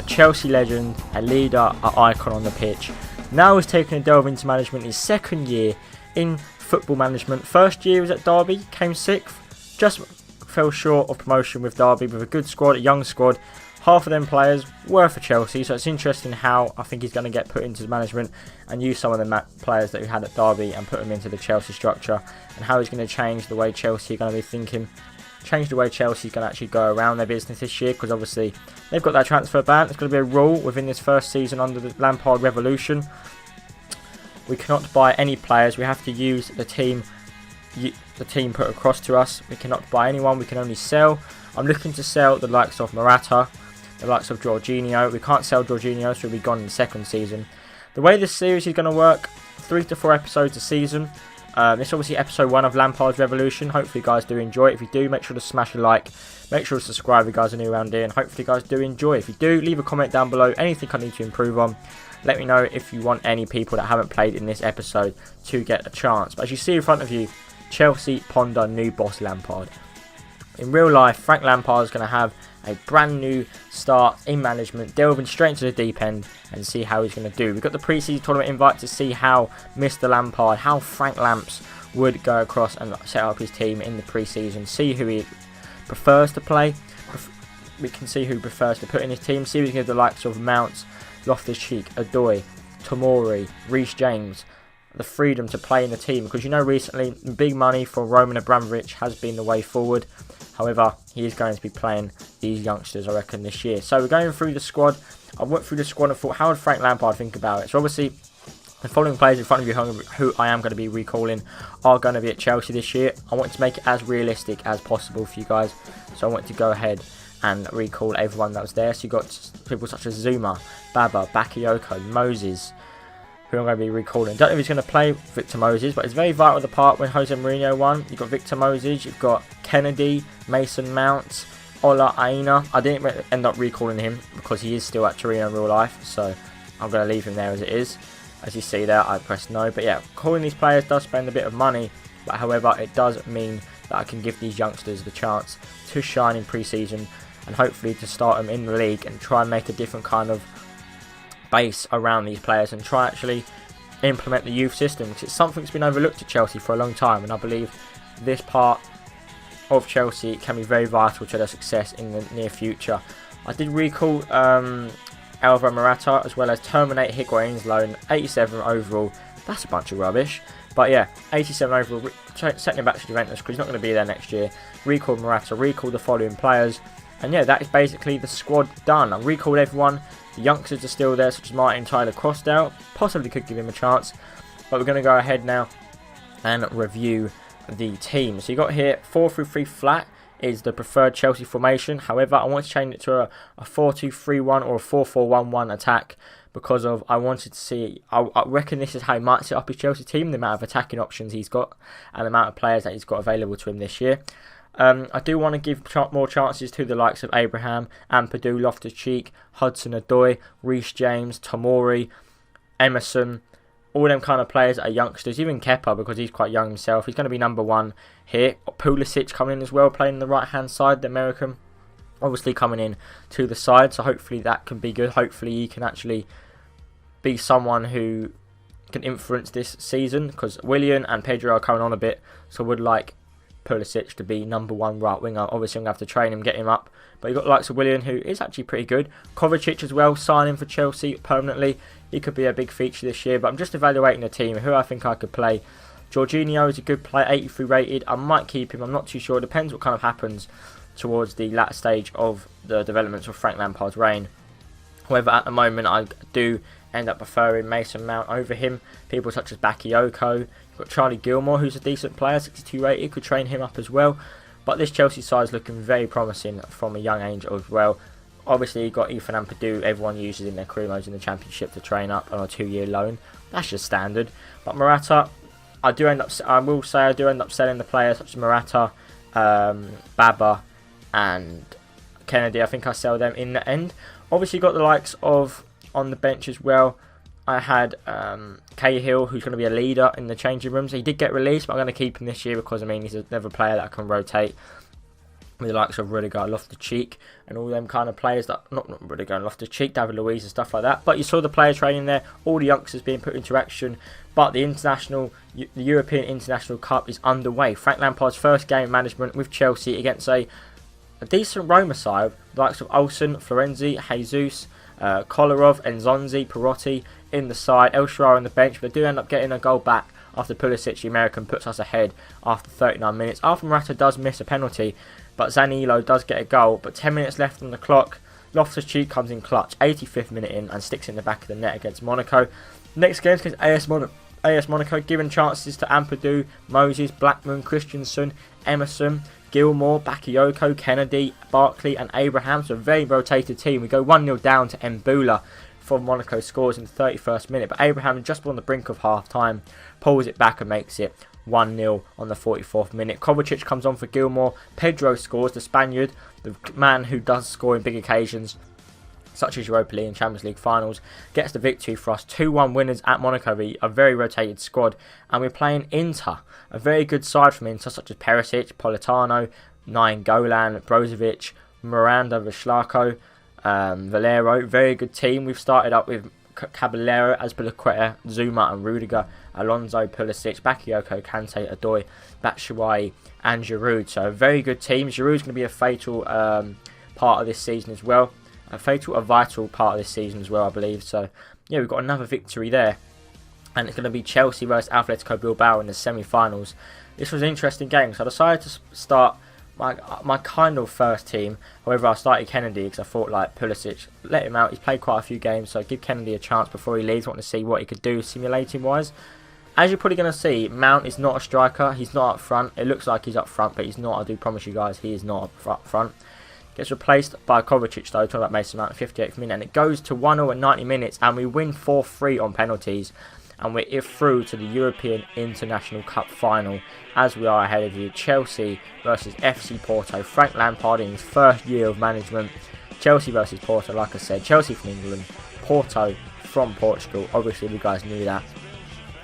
a Chelsea legend, a leader, an icon on the pitch. Now he's taken a delve into management, his second year in football management. First year was at Derby, came 6th, just fell short of promotion with Derby with a good squad, a young squad. Half of them players were for Chelsea, so it's interesting how I think he's going to get put into management and use some of the players that he had at Derby and put them into the Chelsea structure, and how he's going to change the way Chelsea are going to be thinking, change the way Chelsea's going to actually go around their business this year, because obviously they've got that transfer ban. It's going to be a rule within this first season under the Lampard revolution. We cannot buy any players, we have to use the team put across to us. We cannot buy anyone, we can only sell. I'm looking to sell the likes of Morata, the likes of Jorginho. We can't sell Jorginho, so he'll be gone in the second season. The way this series is going to work, 3 to 4 episodes a season. It's obviously episode 1 of Lampard's Revolution. Hopefully you guys do enjoy it. If you do, make sure to smash a like. Make sure to subscribe if you guys are new around here. And hopefully you guys do enjoy. If you do, leave a comment down below. Anything I need to improve on. Let me know if you want any people that haven't played in this episode to get a chance. But as you see in front of you, Chelsea ponder new boss Lampard. In real life, Frank Lampard is going to have a brand new start in management, delving straight into the deep end and see how he's going to do. We've got the pre-season tournament invite to see how Mr. Lampard, how Frank Lamps would go across and set up his team in the pre-season, see who he prefers to play. We can see who he prefers to put in his team, see who he can give the likes of Mount, Loftus-Cheek, Odoi, Tomori, Reece James the freedom to play in the team, because you know recently big money for Roman Abramovich has been the way forward. However, he is going to be playing these youngsters, I reckon, this year. So we're going through the squad. I went through the squad and thought, how would Frank Lampard think about it? So obviously, the following players in front of you who I am going to be recalling are going to be at Chelsea this year. I want to make it as realistic as possible for you guys. So I want to go ahead and recall everyone that was there. So you got people such as Zuma, Baba, Bakayoko, Moses, who I'm going to be recalling. Don't know if he's going to play Victor Moses, but it's very vital the part when Jose Mourinho won. You've got Victor Moses, you've got Kennedy, Mason Mount, Ola Aina. I didn't end up recalling him because he is still at Torino in real life, so I'm going to leave him there as it is. As you see there, I pressed no. But yeah, calling these players does spend a bit of money, but however, it does mean that I can give these youngsters the chance to shine in pre-season and hopefully to start them in the league and try and make a different kind of base around these players and try actually implement the youth system, because it's something that's been overlooked at Chelsea for a long time, and I believe this part of Chelsea can be very vital to their success in the near future. I did recall Alvaro Morata as well as terminate Higuain's loan, 87 overall. That's a bunch of rubbish, but yeah, 87 overall, setting him back to Juventus because he's not going to be there next year. Recall Morata, recall the following players, and yeah, that is basically the squad done. I've recalled everyone. The youngsters are still there, such as Martin Tyler Crossdale. Possibly could give him a chance. But we're going to go ahead now and review the team. So you got here 4-3-3 flat is the preferred Chelsea formation. However, I want to change it to a 4-2-3-1 or a 4-4-1-1 attack, because of I wanted to see, I reckon this is how he might set up his Chelsea team, the amount of attacking options he's got and the amount of players that he's got available to him this year. I do want to give more chances to the likes of Abraham, Ampadu, Loftus-Cheek, Hudson-Odoi, Reece James, Tomori, Emerson, all them kind of players that are youngsters, even Kepa because he's quite young himself. He's going to be number 1 here. Pulisic coming in as well, playing on the right hand side, the American, obviously coming in to the side, so hopefully that can be good. Hopefully he can actually be someone who can influence this season, because Willian and Pedro are coming on a bit, so I would like Pulisic to be number 1 right winger. Obviously I'm going to have to train him, get him up, but you've got the likes of Willian, who is actually pretty good. Kovacic as well, signing for Chelsea permanently. He could be a big feature this year, but I'm just evaluating the team, who I think I could play. Jorginho is a good player, 83 rated. I might keep him, I'm not too sure. It depends what kind of happens towards the latter stage of the developments of Frank Lampard's reign. However, at the moment I do end up preferring Mason Mount over him. People such as Bakayoko. You've got Charlie Gilmore, who's a decent player, 62 rated, could train him up as well. But this Chelsea side is looking very promising from a young age as well. Obviously, you've got Ethan Ampadu, everyone uses in their career modes in the Championship to train up on a 2-year loan. That's just standard. But Morata, I will say I do end up selling the players such as Morata, Baba and Kennedy. I think I sell them in the end. Obviously, you've got the likes of on the bench as well. I had Cahill, who's going to be a leader in the changing rooms. He did get released, but I'm going to keep him this year because, I mean, he's another player that I can rotate. with the likes of Rudiger, Loftus-Cheek, and all them kind of players that, not Rudiger and Loftus-Cheek, David Luiz and stuff like that. But you saw the player training there, all the youngsters being put into action. But the European International Cup is underway. Frank Lampard's first game of management with Chelsea against a decent Roma side, the likes of Olsen, Florenzi, Jesus, Kolarov, Nzonzi, Perotti in the side, El Shaarawy on the bench. But they do end up getting a goal back after Pulisic, the American, puts us ahead after 39 minutes. After Morata does miss a penalty, but Zaniolo does get a goal. But 10 minutes left on the clock. Loftus-Cheek comes in clutch, 85th minute in, and sticks in the back of the net against Monaco. Next game is against AS Monaco, given chances to Ampadu, Moses, Blackman, Christensen, Emerson, Gilmore, Bakayoko, Kennedy, Barkley and Abraham. So a very rotated team. We go 1-0 down to Mbula from Monaco scores in the 31st minute. But Abraham, just on the brink of half-time, pulls it back and makes it 1-0 on the 44th minute. Kovacic comes on for Gilmore. Pedro scores, the Spaniard, the man who does score in big occasions, such as Europa League and Champions League finals, gets the victory for us. 2-1 winners at Monaco, a very rotated squad. And we're playing Inter, a very good side from Inter, such as Perisic, Politano, Nainggolan, Brozovic, Miranda, Vishlako, Valero. Very good team. We've started up with Caballero, Azpilicueta, Zuma and Rudiger, Alonso, Pulisic, Bakayoko, Kante, Odoi, Batshuayi and Giroud. So a very good team. Giroud's going to be a fatal part of this season as well. A vital part of this season as well, I believe. So, yeah, we've got another victory there. And it's going to be Chelsea versus Atletico Bilbao in the semi-finals. This was an interesting game, so I decided to start my kind of first team. However, I started Kennedy because I thought, like, Pulisic, let him out. He's played quite a few games, so give Kennedy a chance before he leaves. I want to see what he could do simulating-wise. As you're probably going to see, Mount is not a striker. He's not up front. It looks like he's up front, but he's not. I do promise you guys, he is not up front. Gets replaced by Kovacic though, talking about Mason Mount at 58th minute, and it goes to 1-0 at 90 minutes, and we win 4-3 on penalties, and we're through to the European International Cup final, as we are ahead of you. Chelsea versus FC Porto. Frank Lampard in his first year of management. Chelsea versus Porto, like I said. Chelsea from England, Porto from Portugal. Obviously, you guys knew that.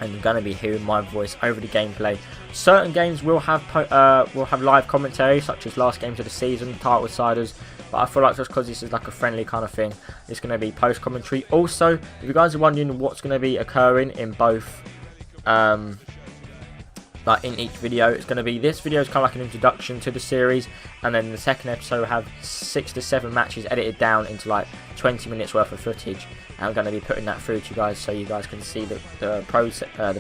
And you're going to be hearing my voice over the gameplay. Certain games will have live commentary, such as last games of the season, title deciders. But I feel like just because this is like a friendly kind of thing, it's going to be post commentary. Also, if you guys are wondering what's going to be occurring in both, like in each video, it's going to be, this video is kind of like an introduction to the series, and then the second episode will have 6 to 7 matches edited down into like 20 minutes worth of footage. And I'm going to be putting that through to you guys so you guys can see the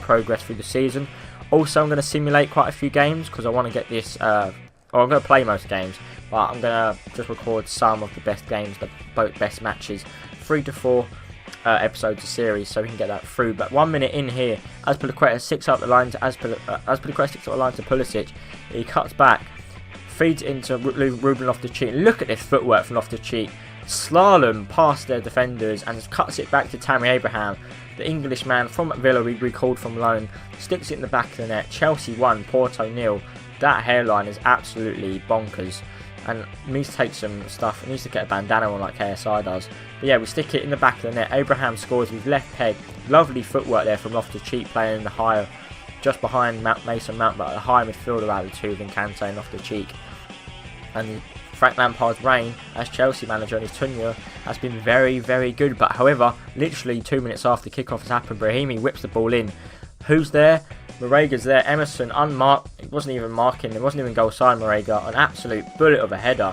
progress through the season. Also, I'm going to simulate quite a few games because I want to get this, I'm going to play most games, but I'm going to just record some of the best games, the best matches, 3 to 4 episodes of series, so we can get that through. But 1 minute in here, Azpilicueta sticks up the line to Pulisic. He cuts back, feeds into Ruben Loftus-Cheek. Look at this footwork from Loftus-Cheek. Slalom past their defenders and just cuts it back to Tammy Abraham, the Englishman from Villa, recalled from loan, sticks it in the back of the net. Chelsea 1, Porto 0. That hairline is absolutely bonkers, and needs to take some stuff. It needs to get a bandana on like KSI does. But yeah, we stick it in the back of the net. Abraham scores with his left peg. Lovely footwork there from Loftus-Cheek, playing in the higher, just behind Mason Mount, but a high midfielder out of the two than Kante and Loftus-Cheek. And Frank Lampard's reign as Chelsea manager and his tenure has been very, very good. But however, literally 2 minutes after kickoff has happened, Brahimi whips the ball in. Who's there? Morega's there. Emerson unmarked. It wasn't even marking. It wasn't even goal side. Morega, an absolute bullet of a header.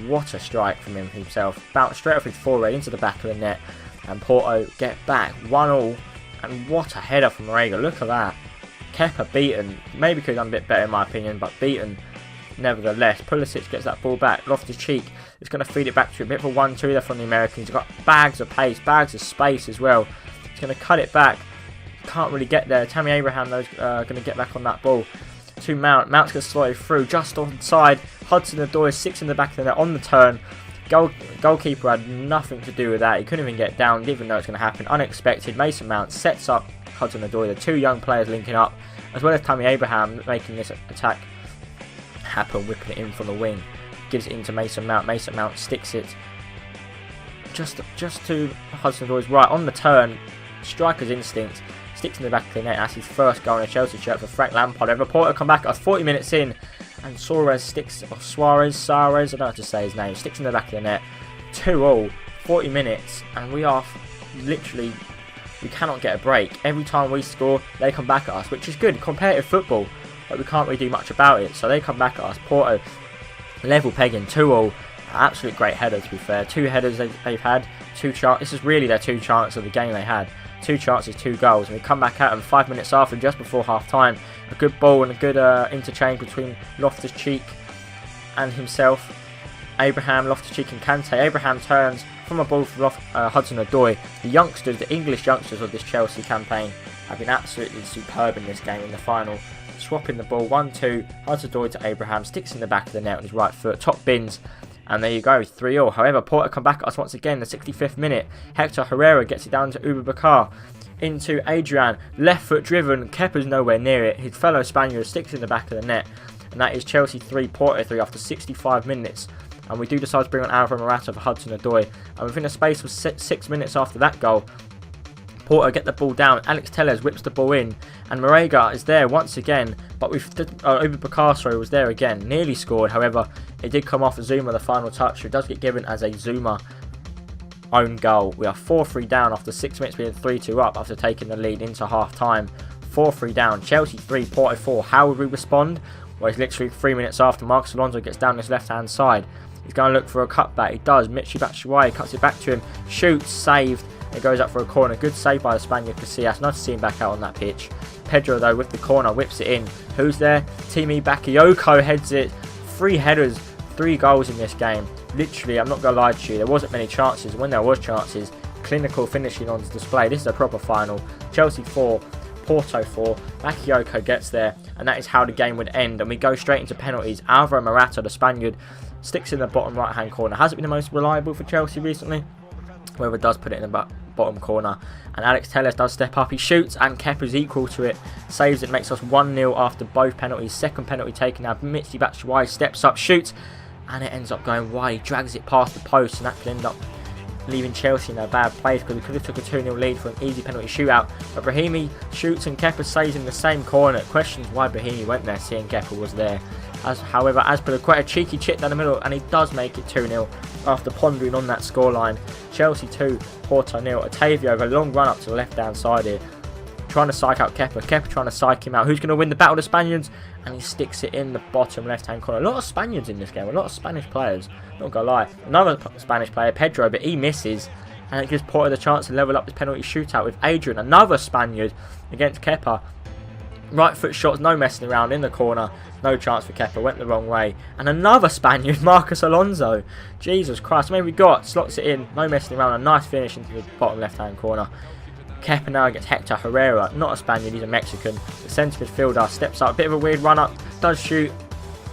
What a strike from him himself. Bounced straight off his forehead into the back of the net. And Porto get back 1-1. And what a header from Morega. Look at that. Kepa beaten. Maybe could have done a bit better in my opinion, but beaten nevertheless. Pulisic gets that ball back. Loftus-Cheek is going to feed it back to a bit of a 1-2 there from the Americans. He's got bags of pace, bags of space as well. He's going to cut it back. Can't really get there. Tammy Abraham though is going to get back on that ball to Mount. Mount's going to slide through just onside. Hudson-Odoi 6 in the back of the net on the turn. Goalkeeper had nothing to do with that. He couldn't even get down, didn't even know it was going to happen. Unexpected. Mason Mount sets up Hudson-Odoi. The two young players linking up, as well as Tammy Abraham making this attack happen, whipping it in from the wing. Gives it into Mason Mount. Mason Mount sticks it just to Hudson-Odoi's right on the turn. Striker's instinct. Sticks in the back of the net. That's his first goal in a Chelsea shirt for Frank Lampard. And Porto come back at 40 minutes in, and Suarez, I don't know how to say his name, sticks in the back of the net. 2-2, 40 minutes, and we are literally, we cannot get a break. Every time we score, they come back at us, which is good, competitive football, but we can't really do much about it. So they come back at us. Porto level pegging, 2-2. Absolute great header, to be fair. 2 headers they've had, 2 chances. This is really their 2 chances of the game they had. 2 chances, 2 goals, and we come back at them 5 minutes after, just before half time. A good ball and a good interchange between Loftus-Cheek and himself. Abraham, Loftus-Cheek and Kante. Abraham turns from a ball from Hudson-Odoi. The youngsters, the English youngsters of this Chelsea campaign have been absolutely superb in this game in the final. Swapping the ball, 1-2, Hudson-Odoi to Abraham, sticks in the back of the net on his right foot, top bins. And there you go, 3-3. However, Porto come back at us once again, the 65th minute. Hector Herrera gets it down to Abubakar. Into Adrian, left foot driven, Kepa's nowhere near it. His fellow Spaniard sticks in the back of the net. And that is Chelsea 3, Porto 3 after 65 minutes. And we do decide to bring on Alvaro Morata for Hudson-Odoi. And within a space of 6 minutes after that goal, Porto get the ball down. Alex Telles whips the ball in, and Marega is there once again. But Abubakar was there again, nearly scored. However, it did come off Zuma, the final touch, who does get given as a Zuma own goal. We are 4-3 down after 6 minutes, being 3-2 up after taking the lead into half time. 4-3 down. Chelsea 3, Porto 4. How would we respond? Well, it's literally 3 minutes after Marcos Alonso gets down his left hand side. He's going to look for a cutback. He does. Michy Batshuayi cuts it back to him. Shoots, saved. It goes up for a corner. Good save by the Spaniard Casillas. Nice to see him back out on that pitch. Pedro, though, with the corner, whips it in. Who's there? Timi Bakayoko heads it. 3 headers, 3 goals in this game. Literally, I'm not going to lie to you, there wasn't many chances. When there was chances, clinical finishing on display. This is a proper final. Chelsea 4, Porto 4. Bakayoko gets there, and that is how the game would end. And we go straight into penalties. Alvaro Morata, the Spaniard, sticks in the bottom right-hand corner. Hasn't been the most reliable for Chelsea recently. Whoever does put it in the bottom corner. And Alex Telles does step up. He shoots, and Kepa's equal to it. Saves it, makes us 1-0 after both penalties. Second penalty taken now. Michy Batshuayi steps up, shoots, and it ends up going wide. He drags it past the post, and that could end up leaving Chelsea in a bad place, because we could have took a 2-0 lead for an easy penalty shootout. But Brahimi shoots, and Kepa saves in the same corner. Questions why Brahimi went there, seeing Kepa was there. However, quite a cheeky chip down the middle, and he does make it 2-0 after pondering on that scoreline. Chelsea 2, Porto 0. Otavio with a long run up to the left hand side here, trying to psych out Kepa. Kepa trying to psych him out. Who's going to win the battle? The Spaniards, and he sticks it in the bottom left hand corner. A lot of Spaniards in this game, a lot of Spanish players, not gonna lie. Another Spanish player, Pedro, but he misses, and it gives Porto the chance to level up his penalty shootout with Adrian, another Spaniard, against Kepa. Right foot shots, no messing around in the corner. No chance for Kepa, went the wrong way. And another Spaniard, Marcos Alonso. Jesus Christ, maybe we got, slots it in, no messing around, a nice finish into the bottom left hand corner. Kepa now gets Hector Herrera, not a Spaniard, he's a Mexican. The centre midfielder steps up, a bit of a weird run up, does shoot.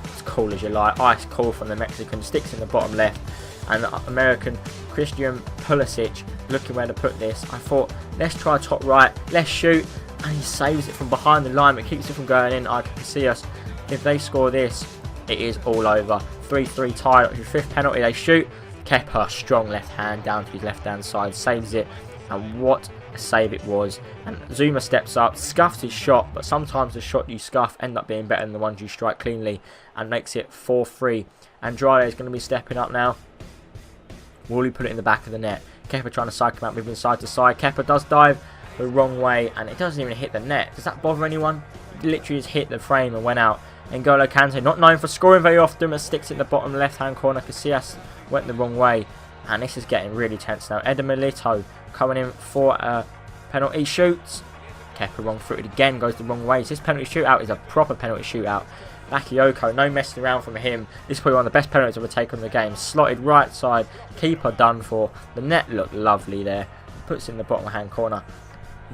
It's cool as you like, ice cool from the Mexican, sticks in the bottom left. And the American Christian Pulisic looking where to put this. I thought, let's try top right, let's shoot. And he saves it from behind the line, but keeps it from going in. I can see us, if they score this, it is all over. 3-3 tie, which is 5th penalty, they shoot. Kepa, strong left hand down to his left hand side, saves it. And what a save it was. And Zuma steps up, scuffs his shot, but sometimes the shot you scuff end up being better than the ones you strike cleanly, and makes it 4-3. Andrade is going to be stepping up now. Will he put it in the back of the net? Kepa trying to cycle him out, moving side to side. Kepa does dive the wrong way, and it doesn't even hit the net. Does that bother anyone? It literally just hit the frame and went out. N'Golo Kante, not known for scoring very often, but sticks it in the bottom left hand corner. Casillas went the wrong way, and this is getting really tense now. Eder Milito coming in for a penalty, shoots. Kepa wrong footed again, goes the wrong way. So this penalty shootout is a proper penalty shootout. Bakayoko, no messing around from him. This is probably one of the best penalties ever taken in the game. Slotted right side, keeper done for. The net looked lovely there. Puts it in the bottom hand corner.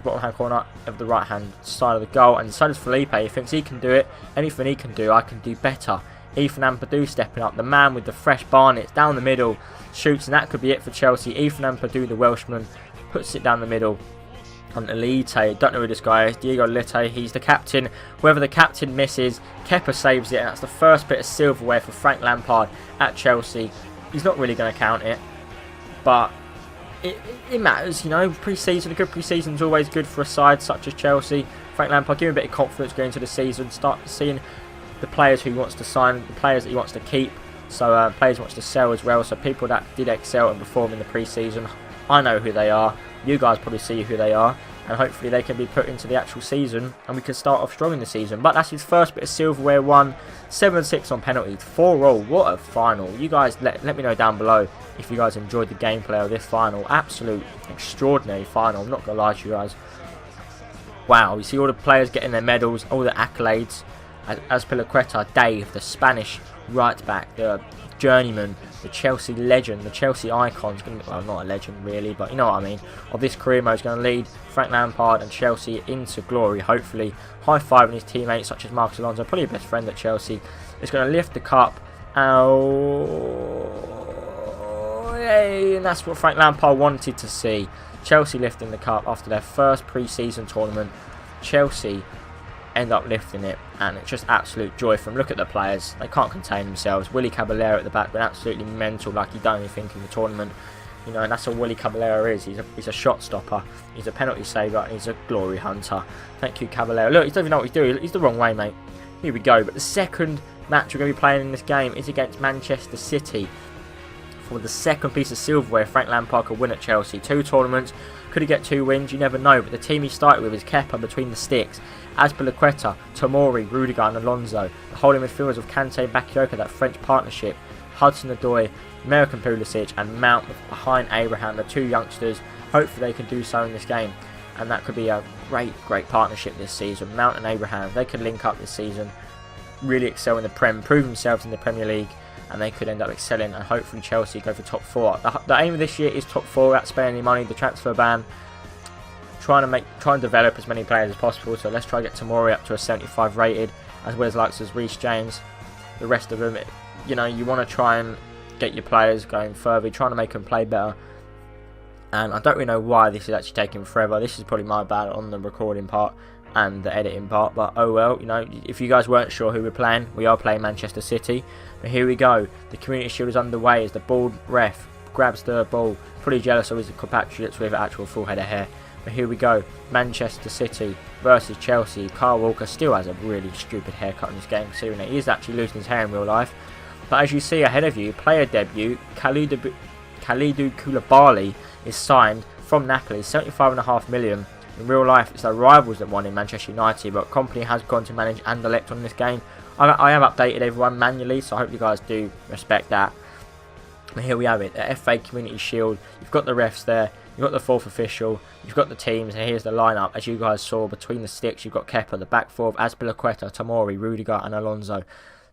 Bottom hand corner of the right hand side of the goal, and so does Felipe. He thinks he can do it. Anything he can do, I can do better. Ethan Ampadu stepping up, the man with the fresh barnets down the middle, shoots, and that could be it for Chelsea. Ethan Ampadu, the Welshman, puts it down the middle. And Elite, don't know who this guy is, Diego Elite, he's the captain. Whoever the captain misses, Kepa saves it, and that's the first bit of silverware for Frank Lampard at Chelsea. He's not really going to count it, but it matters, you know. Pre-season, a good pre-season is always good for a side such as Chelsea. Frank Lampard, give him a bit of confidence going into the season, start seeing the players who he wants to sign, the players that he wants to keep. So players he wants to sell as well. So people that did excel and perform in the pre-season, I know who they are. You guys probably see who they are. And hopefully they can be put into the actual season and we can start off strong in the season. But that's his first bit of silverware won. 7-6 on penalties, 4-all. What a final. You guys let me know down below if you guys enjoyed the gameplay of this final. Absolute extraordinary final. I'm not going to lie to you guys. Wow, you see all the players getting their medals, all the accolades. Azpilicueta, Dave, the Spanish right back, the journeyman, the Chelsea legend, the Chelsea icon, well, not a legend really, but you know what I mean, of this career mode, is going to lead Frank Lampard and Chelsea into glory, hopefully. High-fiving his teammates such as Marcos Alonso, probably a best friend at Chelsea. Is going to lift the cup. Oh, yay, and that's what Frank Lampard wanted to see. Chelsea lifting the cup after their first pre-season tournament. Chelsea end up lifting it, and it's just absolute joy from. Look at the players, they can't contain themselves. Willy Caballero at the back, but absolutely mental, like he done anything in the tournament, you know, and that's all Willy Caballero is. He's a shot stopper, he's a penalty saver, and he's a glory hunter. Thank you, Caballero. Look, he doesn't even know what he's doing. He's the wrong way, mate. Here we go. But the second match we're going to be playing in this game is against Manchester City. For the second piece of silverware Frank Lampard could win at Chelsea. 2 tournaments, could he get 2 wins? You never know, but the team he started with is Kepa between the sticks, Azpilicueta, Tomori, Rudiger and Alonso. The holding midfielders of Kante and Bakayoko, that French partnership, Hudson-Odoi, American Pulisic and Mount behind Abraham, the 2 youngsters. Hopefully they can do so in this game, and that could be a great partnership this season. Mount and Abraham, they could link up this season, really excel in the Prem, prove themselves in the Premier League, and they could end up excelling, and hopefully Chelsea go for top 4. The aim of this year is top 4 without spending any money. The transfer ban, try and develop as many players as possible. So let's try to get Tomori up to a 75 rated, as well as likes as Reece James. The rest of them, you know, you want to try and get your players going further, trying to make them play better. And I don't really know why this is actually taking forever. This is probably my bad on the recording part and the editing part, but oh well. You know, if you guys weren't sure who we're playing, we are playing Manchester City. But here we go. The Community Shield is underway as the bald ref grabs the ball. Pretty jealous of his compatriots with actual full head of hair. But here we go. Manchester City versus Chelsea. Kyle Walker still has a really stupid haircut in this game, considering that he is actually losing his hair in real life. But as you see ahead of you, player debut Kalidou Koulibaly is signed from Napoli, 75.5 million. In real life, it's their rivals that won in Manchester United, but company has gone to manage Anderlecht on this game. I have updated everyone manually, so I hope you guys do respect that. But here we have it, the FA Community Shield. You've got the refs there, you've got the 4th official, you've got the teams, and here's the lineup. As you guys saw, between the sticks, you've got Kepa, the back 4 of Azpilicueta, Tomori, Rudiger and Alonso.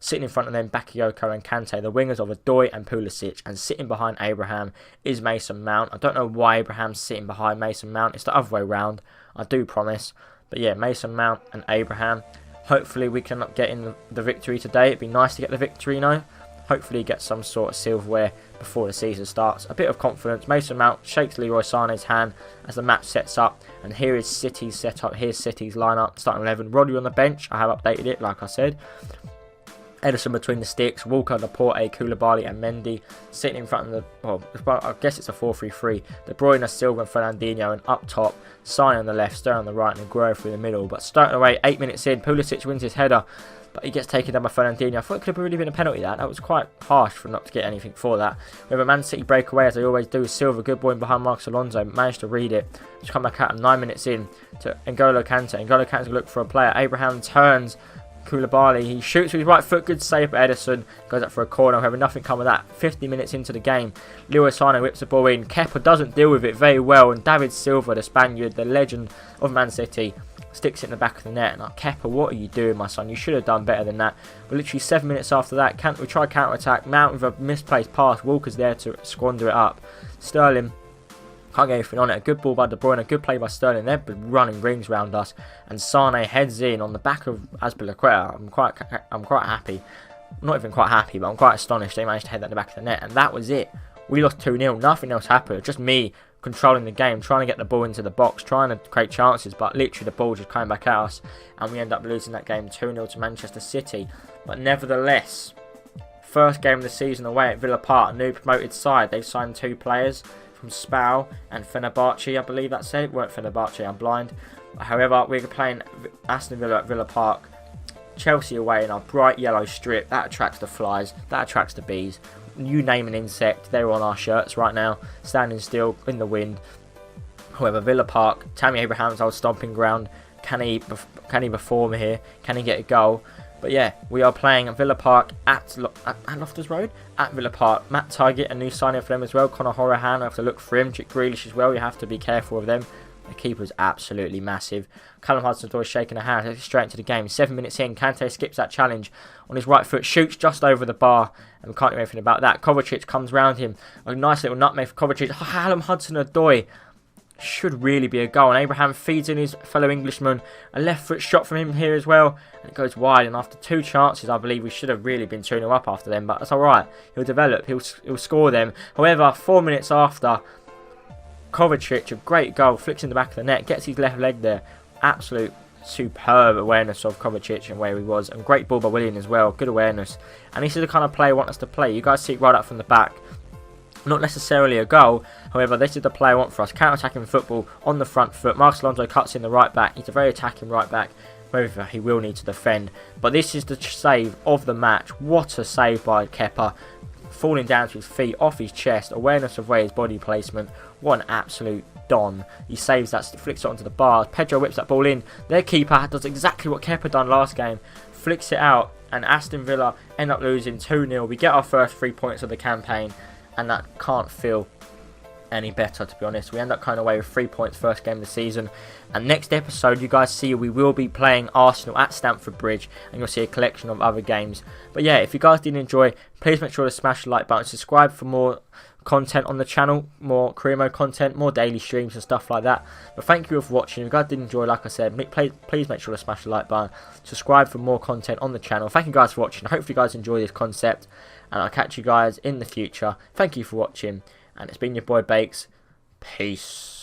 Sitting in front of them, Bakayoko and Kante, the wingers of Odoi and Pulisic. And sitting behind Abraham is Mason Mount. I don't know why Abraham's sitting behind Mason Mount. It's the other way round, I do promise. But yeah, Mason Mount and Abraham. Hopefully we can get in the victory today. It'd be nice to get the victory, you know. Hopefully get some sort of silverware before the season starts. A bit of confidence. Mason Mount shakes Leroy Sané's hand as the match sets up. And here is City's setup. Here's City's lineup. Starting 11. Rodri on the bench. I have updated it, like I said. Ederson between the sticks, Walker, Laporte, Koulibaly and Mendy sitting in front of the, well, I guess it's a 4-3-3. De Bruyne, Silva and Fernandinho, and up top, Sané on the left, Sterling on the right and Aguero through the middle. But starting away, 8 minutes in, Pulisic wins his header, but he gets taken down by Fernandinho. I thought it could have really been a penalty. That was quite harsh for not to get anything for that. We have a Man City breakaway, as they always do. Silva, good boy behind Marcos Alonso, managed to read it. Just come back out 9 minutes in to N'Golo Kante. N'Golo Kante's going to look for a player. Abraham turns. Koulibaly, he shoots with his right foot, good save for Ederson, goes up for a corner, however nothing come of that. 50 minutes into the game, Leroy Sané whips the ball in, Kepa doesn't deal with it very well, and David Silva, the Spaniard, the legend of Man City, sticks it in the back of the net. And like, Kepa, what are you doing, my son? You should have done better than that. But literally 7 minutes after that, we try counter-attack, Mount with a misplaced pass, Walker's there to squander it up. Sterling can't get anything on it. A good ball by De Bruyne, a good play by Sterling. They're running rings round us, and Sané heads in on the back of Azpilicueta. I'm quite happy. Not even quite happy, but I'm quite astonished they managed to head that in the back of the net, and that was it. We lost 2-0. Nothing else happened. Just me controlling the game, trying to get the ball into the box, trying to create chances, but literally the ball just came back at us, and we end up losing that game 2-0 to Manchester City. But nevertheless, first game of the season away at Villa Park, new promoted side. They've signed 2 players from Spal and Fenerbahce, I believe that's it. Weren't Fenerbahce, I'm blind. However, we're playing Aston Villa at Villa Park. Chelsea away in our bright yellow strip. That attracts the flies, that attracts the bees. You name an insect, they're on our shirts right now, standing still in the wind. However, Villa Park, Tammy Abraham's old stomping ground. Can he perform here? Can he get a goal? But yeah, we are playing at Villa Park at Loftus Road, at Villa Park. Matt Targett, a new signing for them as well. Conor Hourihane, I have to look for him. Jack Grealish as well, you have to be careful of them. The keeper's absolutely massive. Callum Hudson-Odoi shaking a hand, straight into the game. 7 minutes in, Kante skips that challenge on his right foot, shoots just over the bar, and we can't do anything about that. Kovacic comes round him. A nice little nutmeg for Kovacic. Callum Hudson-Odoi should really be a goal, and Abraham feeds in his fellow Englishman. A left foot shot from him here as well, and it goes wide. And after 2 chances, I believe we should have really been 2-0 up after them, but that's alright. He'll develop, he'll score them. However, 4 minutes after, Kovacic, a great goal, flicks in the back of the net, gets his left leg there. Absolute superb awareness of Kovacic and where he was, and great ball by Willian as well, good awareness. And this is the kind of player I want us to play. You guys see it right up from the back. Not necessarily a goal, however, this is the play I want for us. Counter-attacking football on the front foot. Marcos Alonso cuts in the right back. He's a very attacking right back. However, he will need to defend. But this is the save of the match. What a save by Kepa. Falling down to his feet, off his chest. Awareness of where his body placement. What an absolute don. He saves that, flicks it onto the bar. Pedro whips that ball in. Their keeper does exactly what Kepa done last game. Flicks it out. And Aston Villa end up losing 2-0. We get our first 3 points of the campaign. And that can't feel any better, to be honest. We end up coming away with 3 points first game of the season. And next episode, you guys see, we will be playing Arsenal at Stamford Bridge, and you'll see a collection of other games. But yeah, if you guys did enjoy, please make sure to smash the like button, subscribe for more content on the channel, more career mode content, more daily streams and stuff like that. But thank you all for watching. If you guys did enjoy, like I said, please make sure to smash the like button, subscribe for more content on the channel. Thank you guys for watching. Hopefully you guys enjoy this concept, and I'll catch you guys in the future. Thank you for watching, and it's been your boy Bakes. Peace.